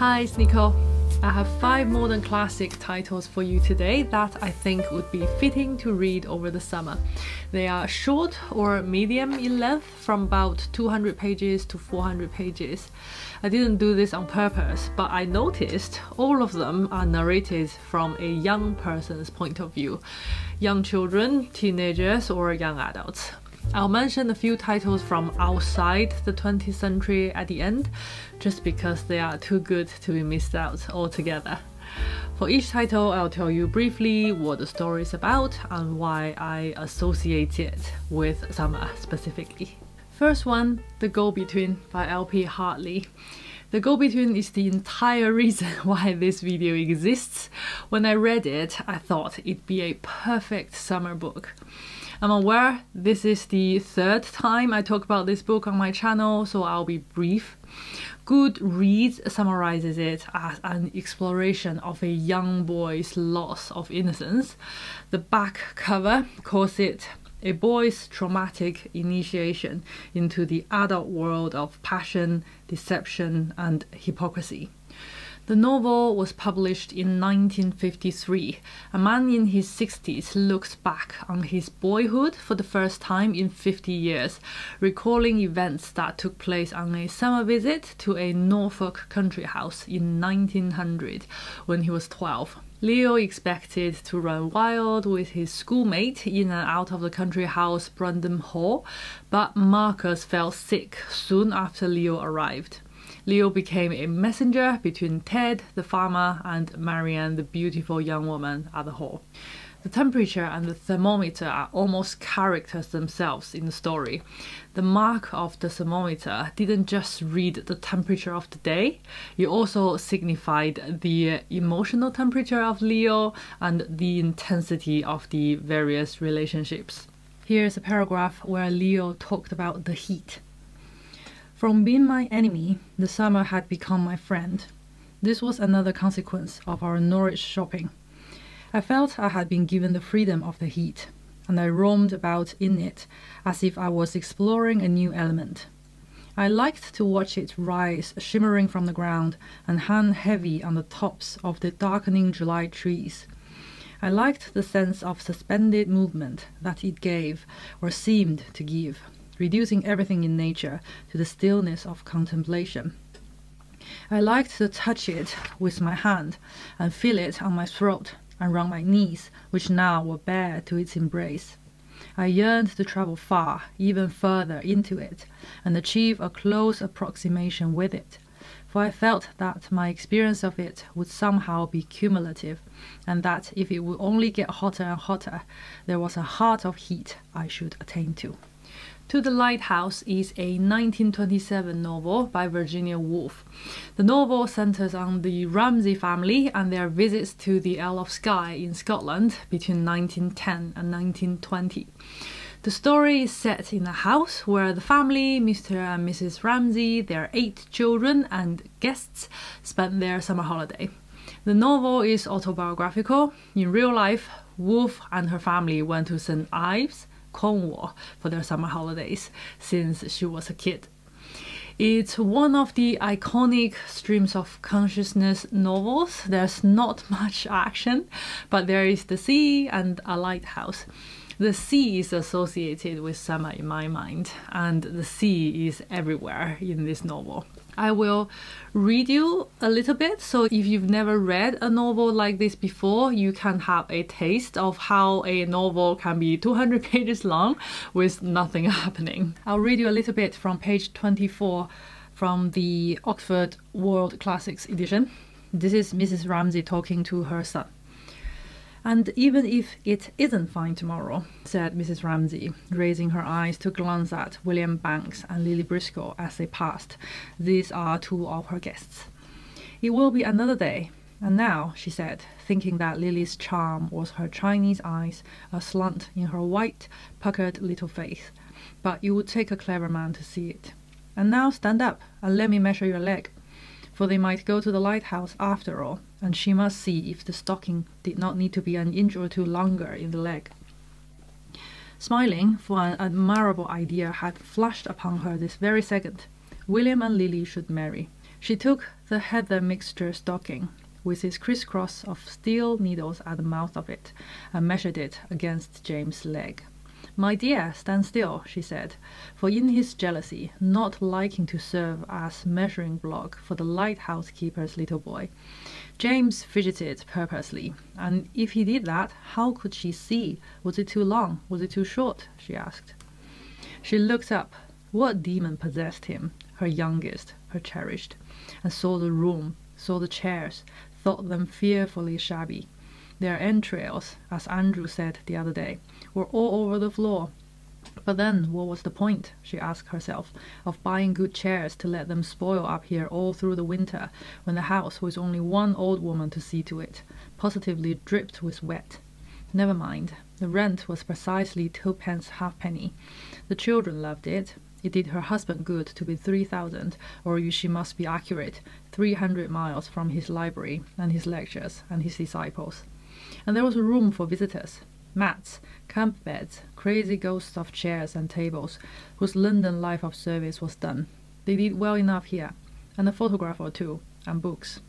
Hi, it's Nicole. I have 5 modern classic titles for you today that I think would be fitting to read over the summer. They are short or medium in length, from about 200 pages to 400 pages. I didn't do this on purpose, but I noticed all of them are narrated from a young person's point of view. Young children, teenagers, or young adults. I'll mention a few titles from outside the 20th century at the end, just because they are too good to be missed out altogether. For each title, I'll tell you briefly what the story is about and why I associate it with summer specifically. First one, The Go-Between by L.P. Hartley. The Go-Between is the entire reason why this video exists. When I read it, I thought it'd be a perfect summer book. I'm aware this is the 3rd time I talk about this book on my channel, so I'll be brief. Goodreads summarizes it as an exploration of a young boy's loss of innocence. The back cover calls it a boy's traumatic initiation into the adult world of passion, deception, and hypocrisy. The novel was published in 1953. A man in his 60s looks back on his boyhood for the first time in 50 years, recalling events that took place on a summer visit to a Norfolk country house in 1900 when he was 12. Leo expected to run wild with his schoolmate in and out of the country house Brandon Hall, but Marcus fell sick soon after Leo arrived. Leo became a messenger between Ted, the farmer, and Marianne, the beautiful young woman at the hall. The temperature and the thermometer are almost characters themselves in the story. The mark of the thermometer didn't just read the temperature of the day, it also signified the emotional temperature of Leo and the intensity of the various relationships. Here's a paragraph where Leo talked about the heat. From being my enemy, the summer had become my friend. This was another consequence of our Norwich shopping. I felt I had been given the freedom of the heat, and I roamed about in it as if I was exploring a new element. I liked to watch it rise shimmering from the ground and hang heavy on the tops of the darkening July trees. I liked the sense of suspended movement that it gave, or seemed to give, reducing everything in nature to the stillness of contemplation. I liked to touch it with my hand and feel it on my throat and round my knees, which now were bare to its embrace. I yearned to travel far, even further into it, and achieve a close approximation with it, for I felt that my experience of it would somehow be cumulative, and that if it would only get hotter and hotter, there was a heart of heat I should attain to. To the Lighthouse is a 1927 novel by Virginia Woolf. The novel centers on the Ramsay family and their visits to the Isle of Skye in Scotland between 1910 and 1920. The story is set in a house where the family, Mr. and Mrs. Ramsay, their 8 children and guests, spent their summer holiday. The novel is autobiographical. In real life, Woolf and her family went to St. Ives, Cornwall, for their summer holidays since she was a kid. It's one of the iconic streams of consciousness novels. There's not much action, but there is the sea and a lighthouse. The sea is associated with summer in my mind, and the sea is everywhere in this novel. I will read you a little bit, so if you've never read a novel like this before, you can have a taste of how a novel can be 200 pages long with nothing happening. I'll read you a little bit from page 24 from the Oxford World Classics edition. This is Mrs. Ramsay talking to her son. "And even if it isn't fine tomorrow," said Mrs. Ramsay, raising her eyes to glance at William Banks and Lily Briscoe as they passed. These are 2 of her guests. "It will be another day. And now," she said, thinking that Lily's charm was her Chinese eyes aslant in her white, puckered little face, "but it would take a clever man to see it. And now stand up and let me measure your leg." For they might go to the lighthouse after all, and she must see if the stocking did not need to be an inch or 2 longer in the leg. Smiling, for an admirable idea had flashed upon her this very second. William and Lily should marry. She took the heather mixture stocking, with its crisscross of steel needles at the mouth of it, and measured it against James's leg. "My dear, stand still," she said, for in his jealousy, not liking to serve as measuring block for the lighthouse keeper's little boy, James fidgeted purposely, and if he did that, how could she see? Was it too long? Was it too short? She asked. She looked up. What demon possessed him, her youngest, her cherished, and saw the room, saw the chairs, thought them fearfully shabby. Their entrails, as Andrew said the other day, were all over the floor. But then what was the point, she asked herself, of buying good chairs to let them spoil up here all through the winter, when the house was only one old woman to see to it, positively dripped with wet? Never mind. The rent was precisely 2p halfpenny. The children loved it. It did her husband good to be 3,000, or she must be accurate, 300 miles from his library and his lectures and his disciples. And there was room for visitors, mats, camp beds, crazy ghosts of chairs and tables, whose London life of service was done. They did well enough here, and a photograph or two, and books.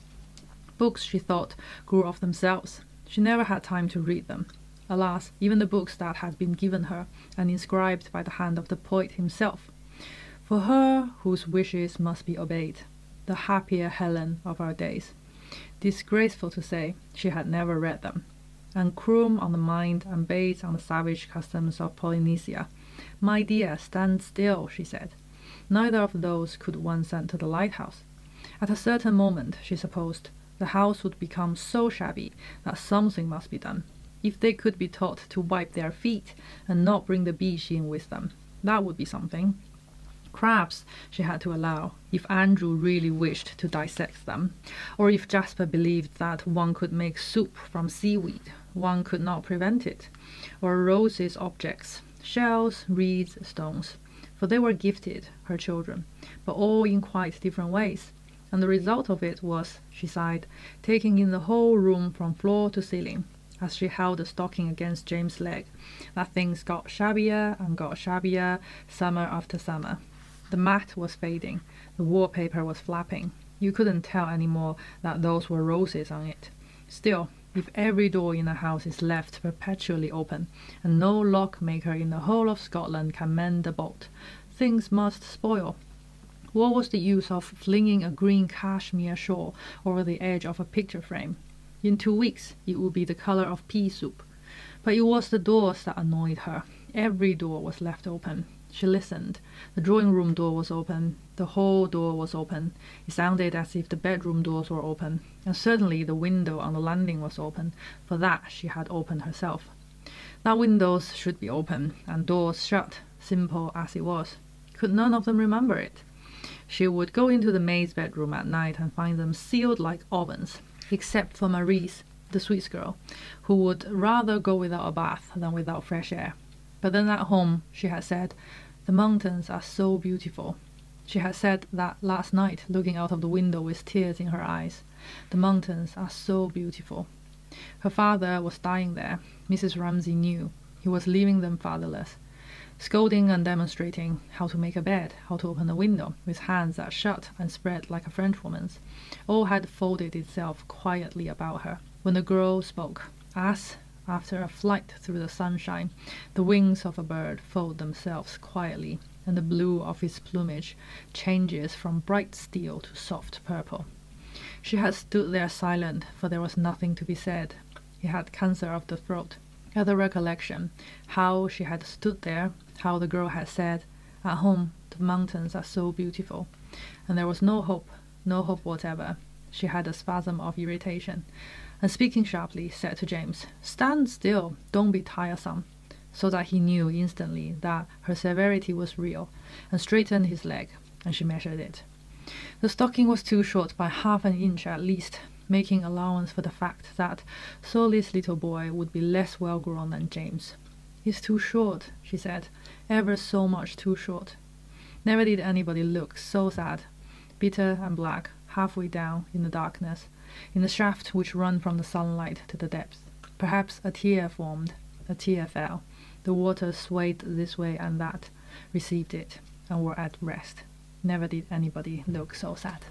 Books, she thought, grew of themselves. She never had time to read them. Alas, even the books that had been given her, and inscribed by the hand of the poet himself. For her whose wishes must be obeyed, the happier Helen of our days. Disgraceful to say, she had never read them. And Crum on the mind and Bates on the savage customs of Polynesia. "My dear, stand still," she said. Neither of those could one send to the lighthouse. At a certain moment, she supposed, the house would become so shabby that something must be done. If they could be taught to wipe their feet and not bring the beach in with them, that would be something. Crabs she had to allow, if Andrew really wished to dissect them, or if Jasper believed that one could make soup from seaweed, one could not prevent it, or Rose's objects, shells, reeds, stones, for they were gifted, her children, but all in quite different ways, and the result of it was, she sighed, taking in the whole room from floor to ceiling, as she held the stocking against James's leg, that things got shabbier and got shabbier summer after summer. The mat was fading, the wallpaper was flapping. You couldn't tell any more that those were roses on it. Still, if every door in a house is left perpetually open, and no lockmaker in the whole of Scotland can mend a bolt, things must spoil. What was the use of flinging a green cashmere shawl over the edge of a picture frame? In 2 weeks it would be the color of pea soup. But it was the doors that annoyed her. Every door was left open. She listened. The drawing-room door was open. The hall door was open. It sounded as if the bedroom doors were open, and certainly the window on the landing was open, for that she had opened herself. That windows should be open, and doors shut, simple as it was. Could none of them remember it? She would go into the maid's bedroom at night and find them sealed like ovens, except for Maurice, the Swiss girl, who would rather go without a bath than without fresh air. But then at home, she had said, "The mountains are so beautiful." She had said that last night, looking out of the window with tears in her eyes. "The mountains are so beautiful." Her father was dying there. Mrs. Ramsay knew. He was leaving them fatherless. Scolding and demonstrating how to make a bed, how to open a window, with hands that shut and spread like a Frenchwoman's, all had folded itself quietly about her, when the girl spoke, as, after a flight through the sunshine, the wings of a bird fold themselves quietly, and the blue of its plumage changes from bright steel to soft purple. She had stood there silent, for there was nothing to be said. He had cancer of the throat. At the recollection, how she had stood there, how the girl had said, "At home, the mountains are so beautiful," and there was no hope whatever. She had a spasm of irritation, and speaking sharply, said to James, "Stand still, don't be tiresome," so that he knew instantly that her severity was real, and straightened his leg, and she measured it. The stocking was too short by ½ an inch at least, making allowance for the fact that Solly's little boy would be less well-grown than James. "It's too short," she said, "ever so much too short." Never did anybody look so sad, bitter and black, halfway down in the darkness, in the shaft which ran from the sunlight to the depths. Perhaps a tear formed, a tear fell. The water swayed this way and that, received it, and were at rest. Never did anybody look so sad.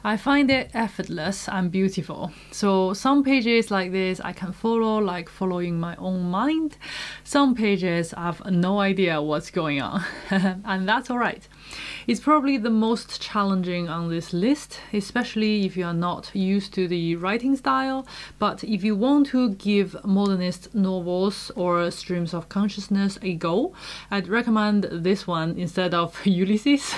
I find it effortless and beautiful. So some pages like this I can follow like following my own mind. Some pages I have no idea what's going on and that's alright. It's probably the most challenging on this list, especially if you are not used to the writing style. But if you want to give modernist novels or streams of consciousness a go, I'd recommend this one instead of Ulysses.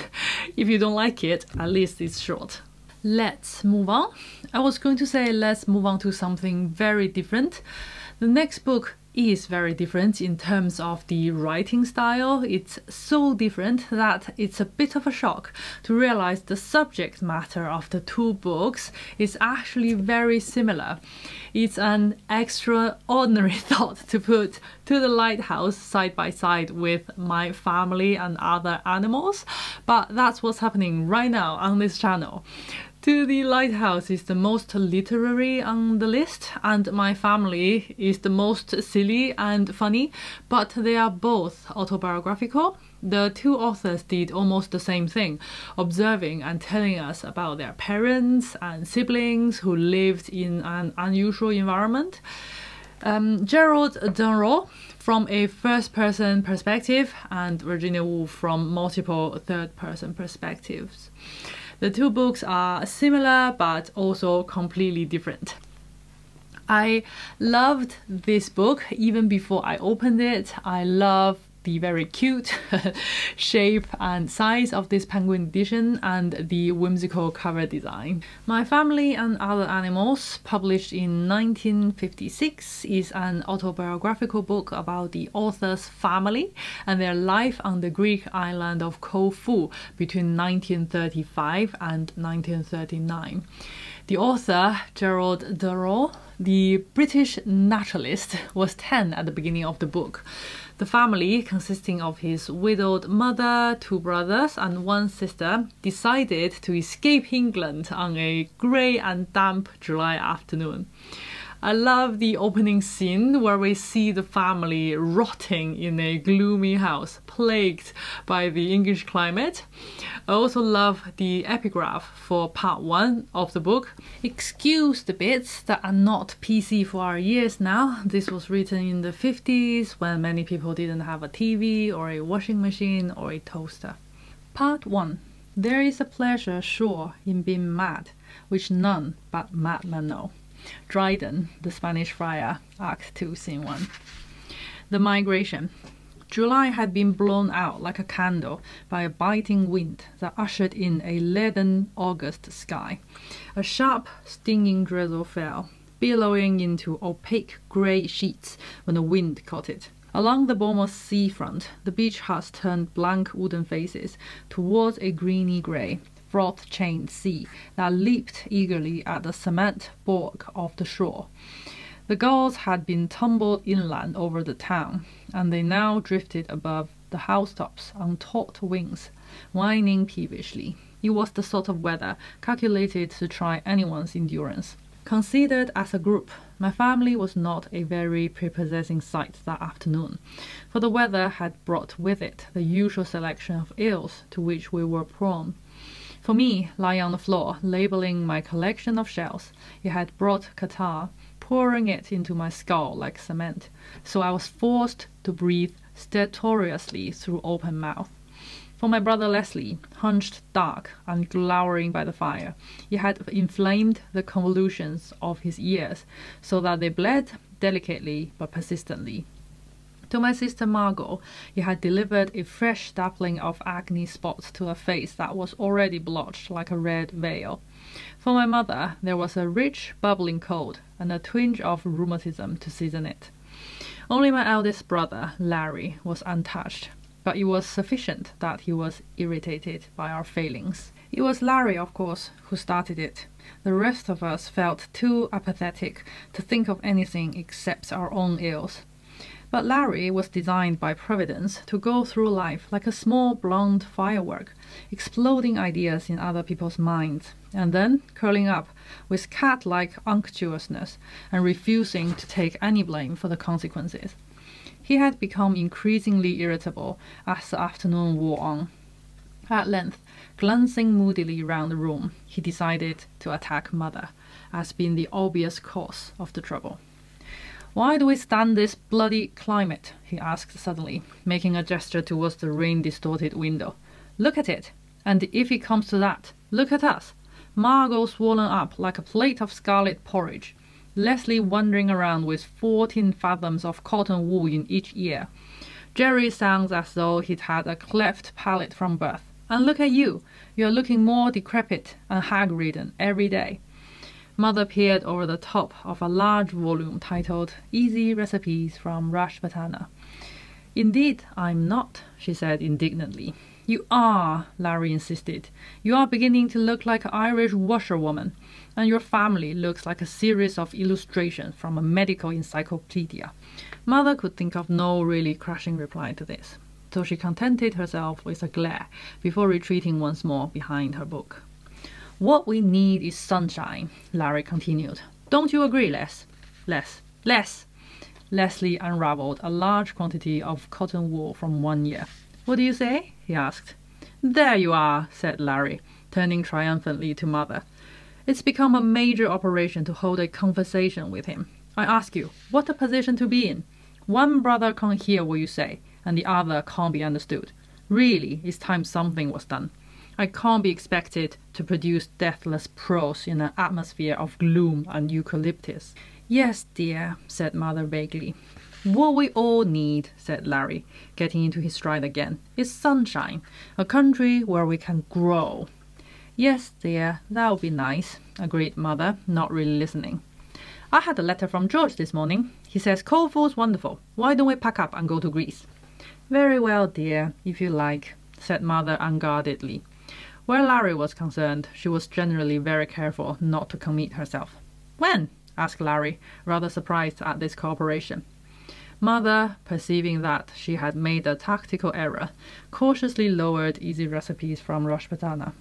If you don't like it, at least it's short. Let's move on. I was going to say let's move on to something very different. The next book is very different in terms of the writing style. It's so different that it's a bit of a shock to realize the subject matter of the two books is actually very similar. It's an extraordinary thought to put To the Lighthouse side by side with My Family and Other Animals, but that's what's happening right now on this channel. To the Lighthouse is the most literary on the list, and My Family is the most silly and funny, but they are both autobiographical. The two authors did almost the same thing, observing and telling us about their parents and siblings who lived in an unusual environment. Gerald Durrell from a first-person perspective and Virginia Woolf from multiple third-person perspectives. The two books are similar but also completely different. I loved this book even before I opened it. I love the very cute shape and size of this penguin edition and the whimsical cover design. My Family and Other Animals, published in 1956, is an autobiographical book about the author's family and their life on the Greek island of Corfu between 1935 and 1939. The author, Gerald Durrell, the British naturalist, was 10 at the beginning of the book. The family, consisting of his widowed mother, two brothers and one sister, decided to escape England on a grey and damp July afternoon. I love the opening scene where we see the family rotting in a gloomy house, plagued by the English climate. I also love the epigraph for part 1 of the book. Excuse the bits that are not PC for our years now. This was written in the 50s when many people didn't have a TV or a washing machine or a toaster. Part 1. There is a pleasure sure in being mad, which none but madmen know. Dryden, the Spanish Friar, Act 2, Scene 1. The migration. July had been blown out like a candle by a biting wind that ushered in a leaden August sky. A sharp, stinging drizzle fell, billowing into opaque grey sheets when the wind caught it. Along the Bournemouth seafront, the beach huts turned blank wooden faces towards a greeny grey, froth-chained sea that leaped eagerly at the cement bulk of the shore. The gulls had been tumbled inland over the town, and they now drifted above the housetops on taut wings, whining peevishly. It was the sort of weather calculated to try anyone's endurance. Considered as a group, my family was not a very prepossessing sight that afternoon, for the weather had brought with it the usual selection of ills to which we were prone. For me, lying on the floor, labeling my collection of shells, it had brought catarrh, pouring it into my skull like cement, so I was forced to breathe stertorously through open mouth. For my brother Leslie, hunched dark and glowering by the fire, it had inflamed the convolutions of his ears, so that they bled delicately but persistently. To my sister Margot, he had delivered a fresh dappling of acne spots to a face that was already blotched like a red veil. For my mother, there was a rich, bubbling cold and a twinge of rheumatism to season it. Only my eldest brother, Larry, was untouched, but it was sufficient that he was irritated by our failings. It was Larry, of course, who started it. The rest of us felt too apathetic to think of anything except our own ills. But Larry was designed by Providence to go through life like a small blonde firework, exploding ideas in other people's minds, and then curling up with cat-like unctuousness and refusing to take any blame for the consequences. He had become increasingly irritable as the afternoon wore on. At length, Glancing moodily round the room, he decided to attack Mother, as being the obvious cause of the trouble. "Why do we stand this bloody climate?" he asked suddenly, making a gesture towards the rain-distorted window. "Look at it. And if it comes to that, look at us. Margot swollen up like a plate of scarlet porridge. Leslie wandering around with 14 fathoms of cotton wool in each ear. Jerry sounds as though he'd had a cleft palate from birth. And look at you. You're looking more decrepit and hag-ridden every day." Mother peered over the top of a large volume titled Easy Recipes from Rashbatana. "Indeed, I'm not," she said indignantly. "You are," Larry insisted. "You are beginning to look like an Irish washerwoman, and your family looks like a series of illustrations from a medical encyclopedia." Mother could think of no really crushing reply to this, so she contented herself with a glare before retreating once more behind her book. "What we need is sunshine," Larry continued. "Don't you agree, Les?" Les! Leslie unravelled a large quantity of cotton wool from one ear. "What do you say?" he asked. "There you are," said Larry, turning triumphantly to Mother. "It's become a major operation to hold a conversation with him. I ask you, what a position to be in. One brother can't hear what you say, and the other can't be understood. Really, it's time something was done. I can't be expected to produce deathless prose in an atmosphere of gloom and eucalyptus." "Yes, dear," said Mother vaguely. "What we all need," said Larry, getting into his stride again, "is sunshine, a country where we can grow." "Yes, dear, that would be nice," agreed Mother, not really listening. "I had a letter from George this morning. He says Corfu's wonderful. Why don't we pack up and go to Greece?" "Very well, dear, if you like," said Mother unguardedly. Where Larry was concerned, she was generally very careful not to commit herself. "When?" asked Larry, rather surprised at this cooperation. Mother, perceiving that she had made a tactical error, cautiously lowered Easy Recipes from Rashbatana.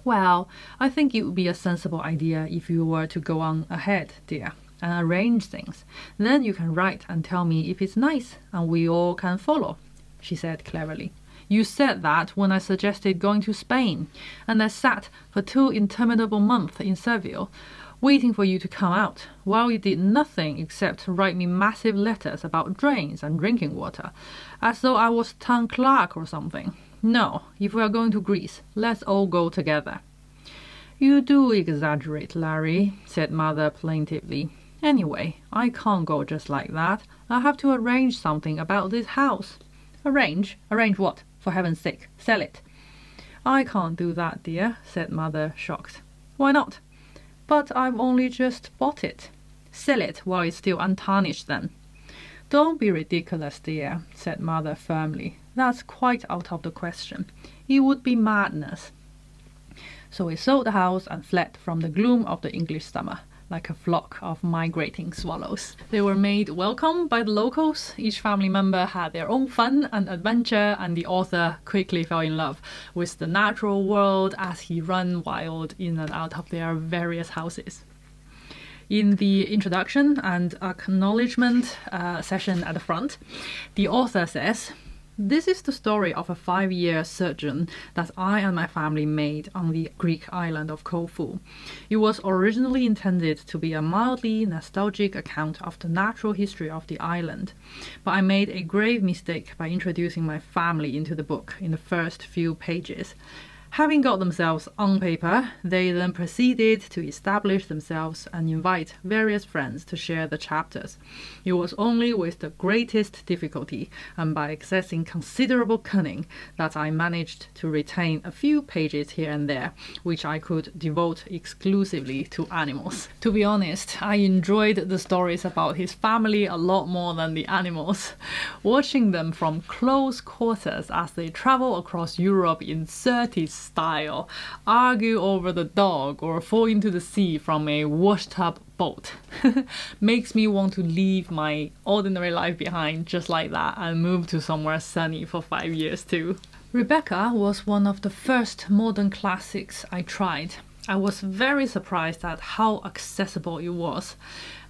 "Well, I think it would be a sensible idea if you were to go on ahead, dear, and arrange things. Then you can write and tell me if it's nice, and we all can follow," she said cleverly. "You said that when I suggested going to Spain, and I sat for 2 interminable months in Seville, waiting for you to come out, while you did nothing except write me massive letters about drains and drinking water, as though I was town clerk or something. No, if we are going to Greece, let's all go together." "You do exaggerate, Larry," said Mother plaintively. "Anyway, I can't go just like that. I have to arrange something about this house." "Arrange? Arrange what? For heaven's sake, sell it." "I can't do that, dear," said Mother, shocked. "Why not?" "But I've only just bought it." "Sell it while it's still untarnished, then." "Don't be ridiculous, dear," said Mother firmly. "That's quite out of the question. It would be madness." So we sold the house and fled from the gloom of the English summer, like a flock of migrating swallows. They were made welcome by the locals. Each family member had their own fun and adventure, and the author quickly fell in love with the natural world as he ran wild in and out of their various houses. In the introduction and acknowledgement session at the front, the author says, "This is the story of a 5-year sojourn that I and my family made on the Greek island of Corfu. It was originally intended to be a mildly nostalgic account of the natural history of the island, but I made a grave mistake by introducing my family into the book in the first few pages. Having got themselves on paper, they then proceeded to establish themselves and invite various friends to share the chapters. It was only with the greatest difficulty and by accessing considerable cunning that I managed to retain a few pages here and there, which I could devote exclusively to animals." To be honest, I enjoyed the stories about his family a lot more than the animals. Watching them from close quarters as they travel across Europe in 30s style, argue over the dog, or fall into the sea from a washed-up boat makes me want to leave my ordinary life behind just like that and move to somewhere sunny for 5 years too. Rebecca was one of the first modern classics I tried. I was very surprised at how accessible it was.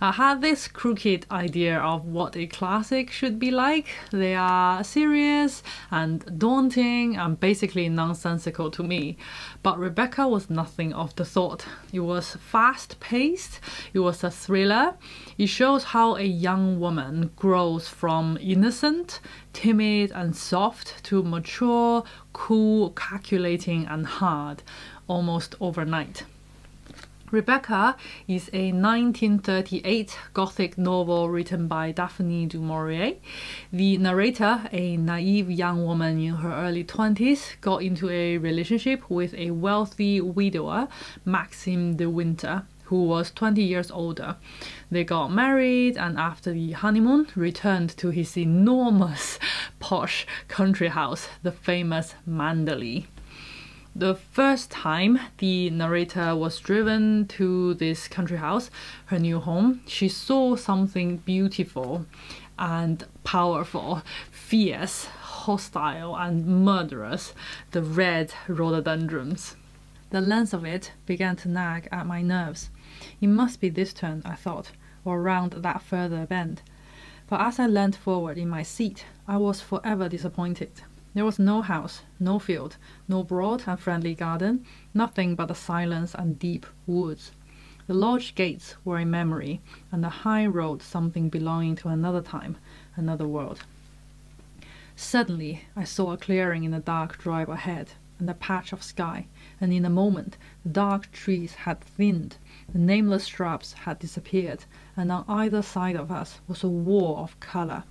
I had this crooked idea of what a classic should be like. They are serious and daunting and basically nonsensical to me. But Rebecca was nothing of the sort. It was fast-paced, it was a thriller. It shows how a young woman grows from innocent, timid and soft to mature, cool, calculating and hard, almost overnight. Rebecca is a 1938 Gothic novel written by Daphne du Maurier. The narrator, a naive young woman in her early 20s, got into a relationship with a wealthy widower, Maxime de Winter, who was 20 years older. They got married and after the honeymoon returned to his enormous posh country house, the famous Manderley. The first time the narrator was driven to this country house, her new home, she saw something beautiful and powerful, fierce, hostile and murderous, the red rhododendrons. The length of it began to nag at my nerves. It must be this turn, I thought, or round that further bend. But as I leant forward in my seat, I was forever disappointed. There was no house, no field, no broad and friendly garden, nothing but the silence and deep woods. The lodge gates were a memory, and the high road something belonging to another time, another world. Suddenly, I saw a clearing in the dark drive ahead, and a patch of sky, and in a moment the dark trees had thinned, the nameless shrubs had disappeared, and on either side of us was a wall of colour.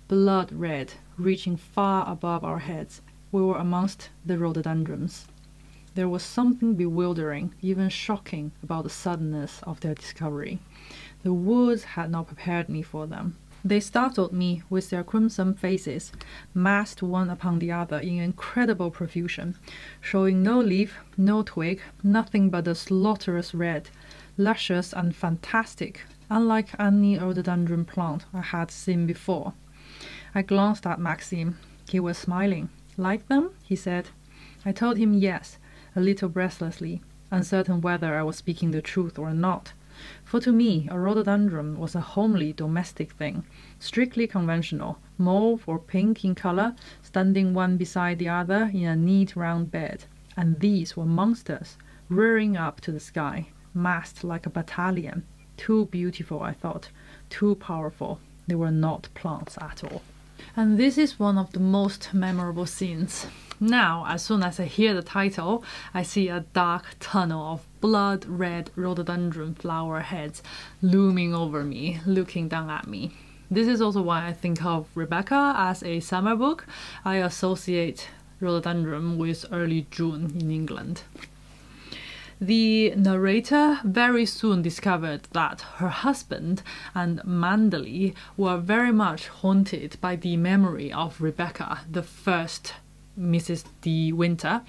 Blood red, reaching far above our heads. We were amongst the rhododendrons. There was something bewildering, even shocking, about the suddenness of their discovery. The woods had not prepared me for them. They startled me with their crimson faces, massed one upon the other in incredible profusion, showing no leaf, no twig, nothing but the slaughterous red, luscious and fantastic, unlike any rhododendron plant I had seen before. I glanced at Maxime. He was smiling. "Like them?" he said. I told him yes, a little breathlessly, uncertain whether I was speaking the truth or not. For to me, a rhododendron was a homely, domestic thing, strictly conventional, mauve or pink in color, standing one beside the other in a neat round bed. And these were monsters, rearing up to the sky, massed like a battalion. Too beautiful, I thought, too powerful. They were not plants at all. And this is one of the most memorable scenes. Now, as soon as I hear the title, I see a dark tunnel of blood-red rhododendron flower heads looming over me, looking down at me. This is also why I think of Rebecca as a summer book. I associate rhododendron with early June in England. The narrator very soon discovered that her husband and Manderley were very much haunted by the memory of Rebecca, the first Mrs. de Winter,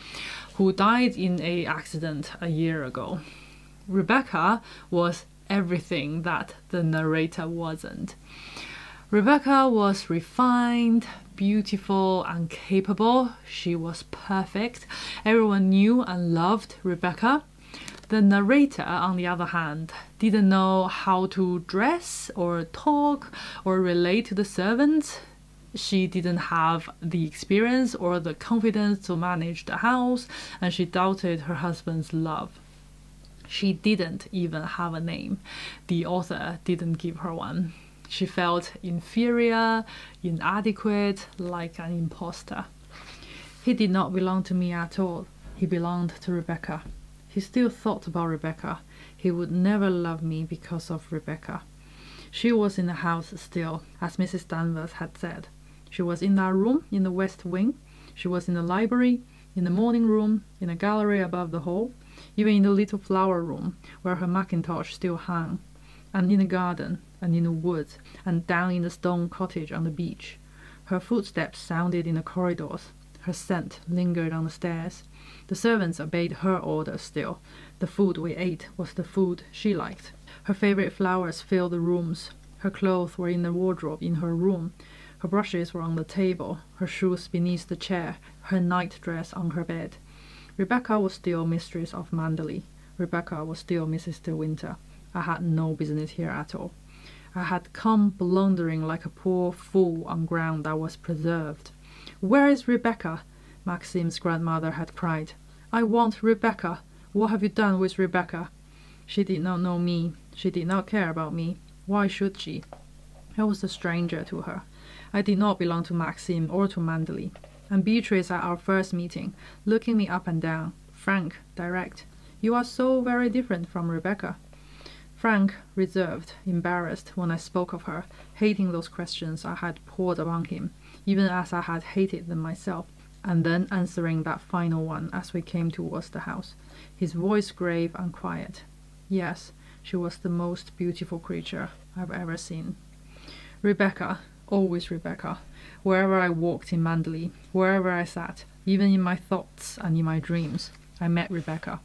who died in an accident a year ago. Rebecca was everything that the narrator wasn't. Rebecca was refined, beautiful and capable. She was perfect. Everyone knew and loved Rebecca. The narrator, on the other hand, didn't know how to dress or talk or relate to the servants. She didn't have the experience or the confidence to manage the house, and she doubted her husband's love. She didn't even have a name. The author didn't give her one. She felt inferior, inadequate, like an imposter. He did not belong to me at all. He belonged to Rebecca. He still thought about Rebecca. He would never love me because of Rebecca. She was in the house still, as Mrs. Danvers had said. She was in that room in the west wing. She was in the library, in the morning room, in a gallery above the hall, even in the little flower room where her mackintosh still hung, and in the garden, and in the woods, and down in the stone cottage on the beach. Her footsteps sounded in the corridors. Her scent lingered on the stairs. The servants obeyed her orders still. The food we ate was the food she liked. Her favorite flowers filled the rooms. Her clothes were in the wardrobe in her room. Her brushes were on the table, her shoes beneath the chair, her night dress on her bed. Rebecca was still mistress of Manderley. Rebecca was still Mrs. De Winter. I had no business here at all. I had come blundering like a poor fool on ground that was preserved. "Where is Rebecca?" Maxime's grandmother had cried. "I want Rebecca. What have you done with Rebecca?" She did not know me. She did not care about me. Why should she? I was a stranger to her. I did not belong to Maxime or to Manderley. And Beatrice at our first meeting, looking me up and down, frank, direct. "You are so very different from Rebecca." Frank, reserved, embarrassed when I spoke of her, hating those questions I had poured upon him, even as I had hated them myself, and then answering that final one as we came towards the house, his voice grave and quiet. Yes, she was the most beautiful creature I've ever seen. Rebecca, always Rebecca. Wherever I walked in Manderley, wherever I sat, even in my thoughts and in my dreams, I met Rebecca.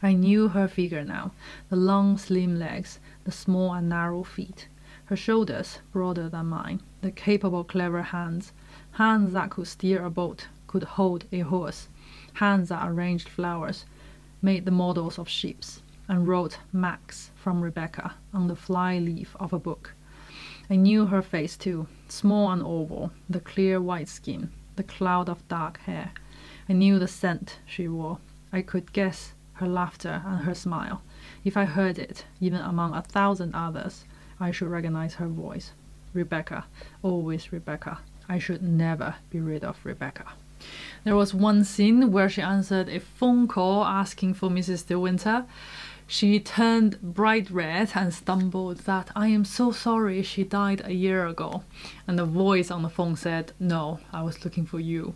I knew her figure now, the long slim legs, the small and narrow feet, her shoulders broader than mine, the capable clever hands that could steer a boat, could hold a horse, hands that arranged flowers, made the models of ships, and wrote Max from Rebecca on the fly-leaf of a book. I knew her face too, small and oval, the clear white skin, the cloud of dark hair. I knew the scent she wore. I could guess her laughter and her smile. If I heard it, even among 1,000 others, I should recognize her voice. Rebecca, always Rebecca. I should never be rid of Rebecca. There was one scene where she answered a phone call asking for Mrs. De Winter. She turned bright red and stumbled that "I am so sorry, she died a year ago." And the voice on the phone said, "No, I was looking for you."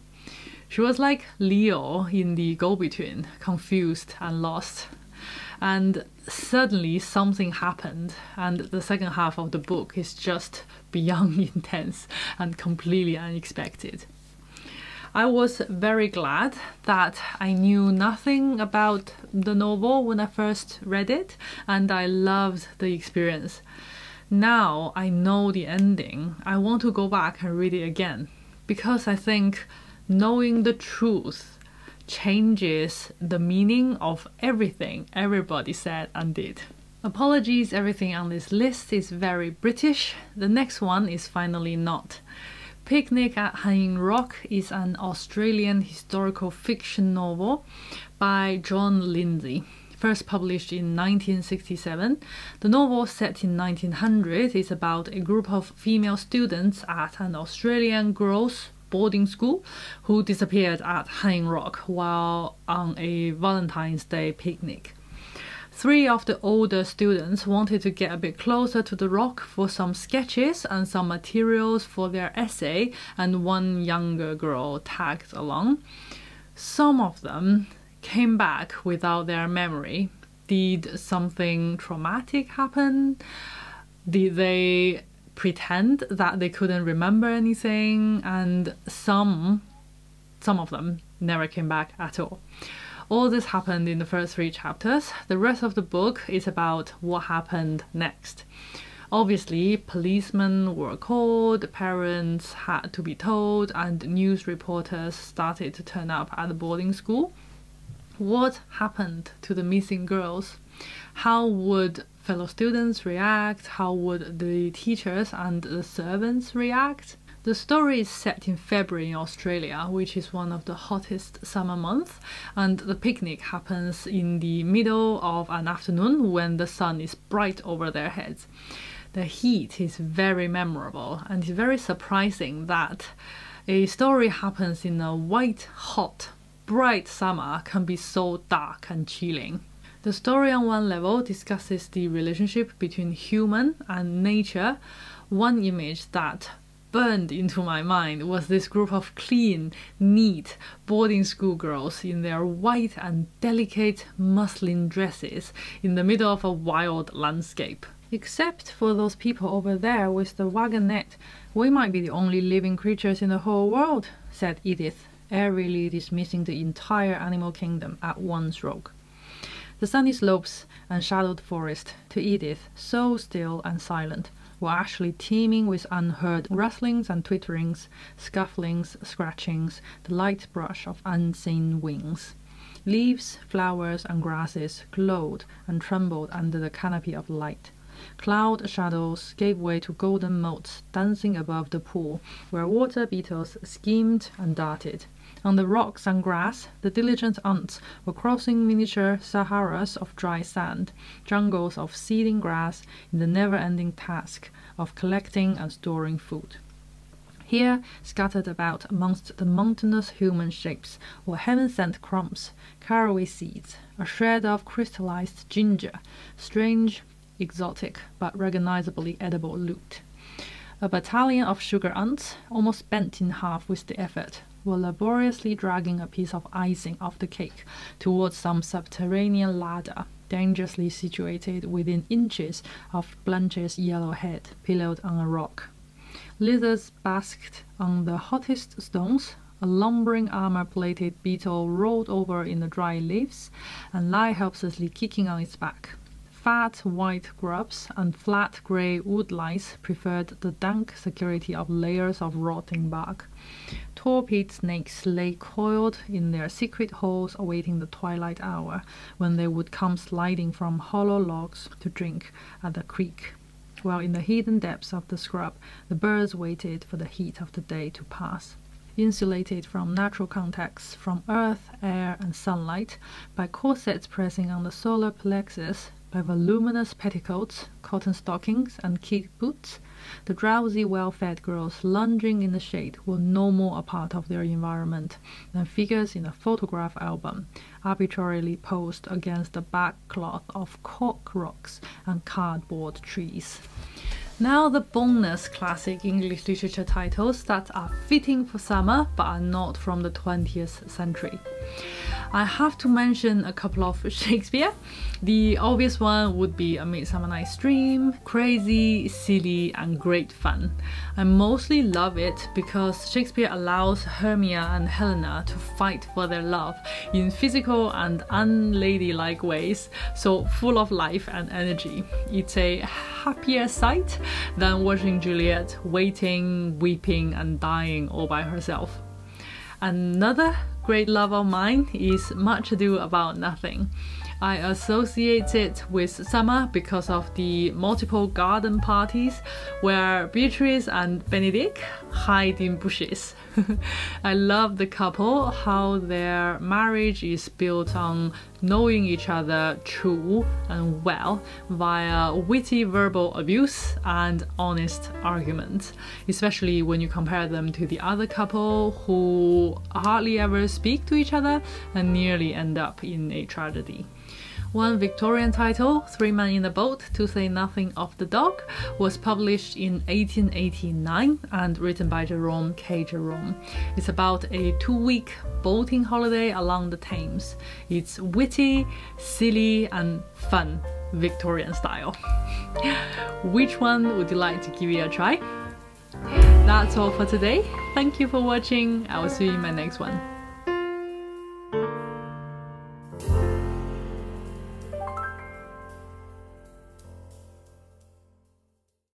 She was like Leo in the Go-Between, confused and lost. And suddenly something happened, and the second half of the book is just beyond intense and completely unexpected. I was very glad that I knew nothing about the novel when I first read it, and I loved the experience. Now I know the ending. I want to go back and read it again, because I think knowing the truth changes the meaning of everything everybody said and did. Apologies, everything on this list is very British. The next one is finally not. Picnic at Hanging Rock is an Australian historical fiction novel by Joan Lindsay, first published in 1967. The novel, set in 1900, is about a group of female students at an Australian girls' boarding school who disappeared at Hanging Rock while on a Valentine's Day picnic. 3 of the older students wanted to get a bit closer to the rock for some sketches and some materials for their essay, and 1 younger girl tagged along. Some of them came back without their memory. Did something traumatic happen? Did they pretend that they couldn't remember anything? And some of them never came back at all. All this happened in the first 3 chapters. The rest of the book is about what happened next. Obviously, policemen were called, parents had to be told, and news reporters started to turn up at the boarding school. What happened to the missing girls? How would fellow students react? How would the teachers and the servants react? The story is set in February in Australia, which is one of the hottest summer months, and the picnic happens in the middle of an afternoon when the sun is bright over their heads. The heat is very memorable, and it's very surprising that a story happens in a white, hot, bright summer can be so dark and chilling. The story on one level discusses the relationship between human and nature. One image that burned into my mind was this group of clean, neat boarding school girls in their white and delicate muslin dresses in the middle of a wild landscape. Except for those people over there with the wagonette, we might be the only living creatures in the whole world, said Edith, airily dismissing the entire animal kingdom at one stroke. The sunny slopes and shadowed forest, to Edith so still and silent, were actually teeming with unheard rustlings and twitterings, scufflings, scratchings, the light brush of unseen wings. Leaves, flowers, and grasses glowed and trembled under the canopy of light. Cloud shadows gave way to golden motes dancing above the pool, where water beetles skimmed and darted. On the rocks and grass, the diligent ants were crossing miniature Saharas of dry sand, jungles of seeding grass, in the never-ending task of collecting and storing food. Here, scattered about amongst the mountainous human shapes, were heaven-sent crumbs, caraway seeds, a shred of crystallized ginger, strange, exotic, but recognizably edible loot. A battalion of sugar ants, almost bent in half with the effort, were laboriously dragging a piece of icing off the cake towards some subterranean ladder, dangerously situated within inches of Blanche's yellow head, pillowed on a rock. Lizards basked on the hottest stones. A lumbering armor-plated beetle rolled over in the dry leaves and lay helplessly kicking on its back. Fat white grubs and flat grey wood lice preferred the dank security of layers of rotting bark. Torpid snakes lay coiled in their secret holes awaiting the twilight hour, when they would come sliding from hollow logs to drink at the creek, while in the hidden depths of the scrub the birds waited for the heat of the day to pass. Insulated from natural contacts from earth, air, and sunlight, by corsets pressing on the solar plexus, by voluminous petticoats, cotton stockings, and kid boots, the drowsy, well-fed girls lunging in the shade were no more a part of their environment than figures in a photograph album, arbitrarily posed against the backcloth of cork rocks and cardboard trees. Now the bonus classic English literature titles that are fitting for summer but are not from the 20th century. I have to mention a couple of Shakespeare. The obvious one would be A Midsummer Night's Dream, crazy, silly, and great fun. I mostly love it because Shakespeare allows Hermia and Helena to fight for their love in physical and unladylike ways, so full of life and energy. It's a happier sight than watching Juliet waiting, weeping, and dying all by herself. Another great love of mine is Much Ado About Nothing. I associate it with summer because of the multiple garden parties where Beatrice and Benedict hide in bushes. I love the couple, how their marriage is built on knowing each other true and well via witty verbal abuse and honest argument, especially when you compare them to the other couple who hardly ever speak to each other and nearly end up in a tragedy. One Victorian title, Three Men in a Boat, to say nothing of the dog, was published in 1889 and written by Jerome K. Jerome. It's about a 2-week boating holiday along the Thames. It's witty, silly, and fun, Victorian style. Which one would you like to give it a try? That's all for today. Thank you for watching. I will see you in my next one.